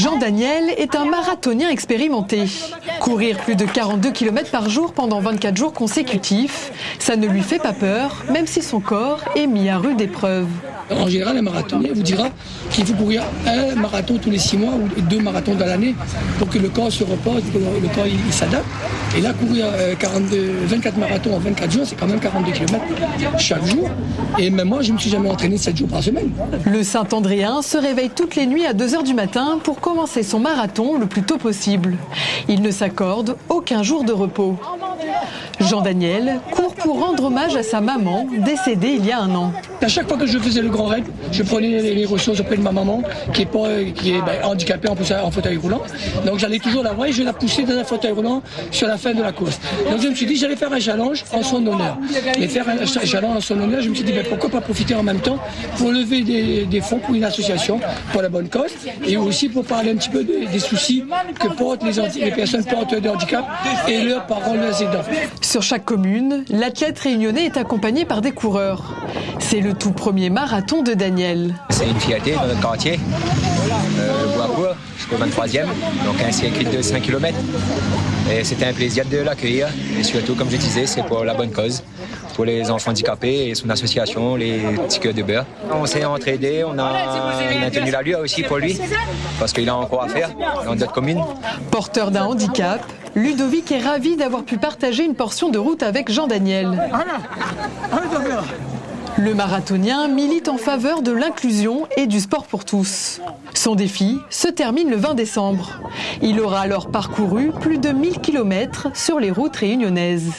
Jean Daniel est un marathonien expérimenté. Courir plus de 42 km par jour pendant 24 jours consécutifs, ça ne lui fait pas peur, même si son corps est mis à rude épreuve. En général, un marathonien vous dira qu'il faut courir un marathon tous les 6 mois ou 2 marathons dans l'année pour que le corps se repose, que le corps il s'adapte. Et là, courir 24 marathons en 24 jours, c'est quand même 42 km chaque jour. Et même moi, je ne me suis jamais entraîné 7 jours par semaine. Le Saint-Andréen se réveille toutes les nuits à 2 h du matin pour commencer son marathon le plus tôt possible. Il ne s'accorde aucun jour de repos. Jean Daniel court pour rendre hommage à sa maman, décédée il y a 1 an. À chaque fois que je faisais le grand raid, je prenais les ressources auprès de ma maman, qui est handicapée en fauteuil roulant. Donc j'allais toujours la voir et je la poussais dans un fauteuil roulant sur la fin de la course. Donc je me suis dit j'allais faire un challenge en son honneur. Et faire un challenge en son honneur, je me suis dit pourquoi pas profiter en même temps pour lever des fonds pour une association, pour la bonne cause, et aussi pour parler un petit peu des soucis que portent les personnes porteuses de handicap et leurs parents, leurs aidants. Sur chaque commune, l'athlète réunionnais est accompagné par des coureurs. C'est le tout premier marathon de Daniel. C'est une fierté dans notre quartier. Le Bois-Court jusqu'au 23e, donc un circuit de 5 km. Et c'était un plaisir de l'accueillir. Et surtout, comme je disais, c'est pour la bonne cause, pour les enfants handicapés et son association, les petits cœurs de beurre. On s'est entraidés, on a tenu la lueur aussi pour lui, parce qu'il a encore à faire dans d'autres communes. Porteur d'un handicap, Ludovic est ravi d'avoir pu partager une portion de route avec Jean Daniel. Le marathonien milite en faveur de l'inclusion et du sport pour tous. Son défi se termine le 20 décembre. Il aura alors parcouru plus de 1000 km sur les routes réunionnaises.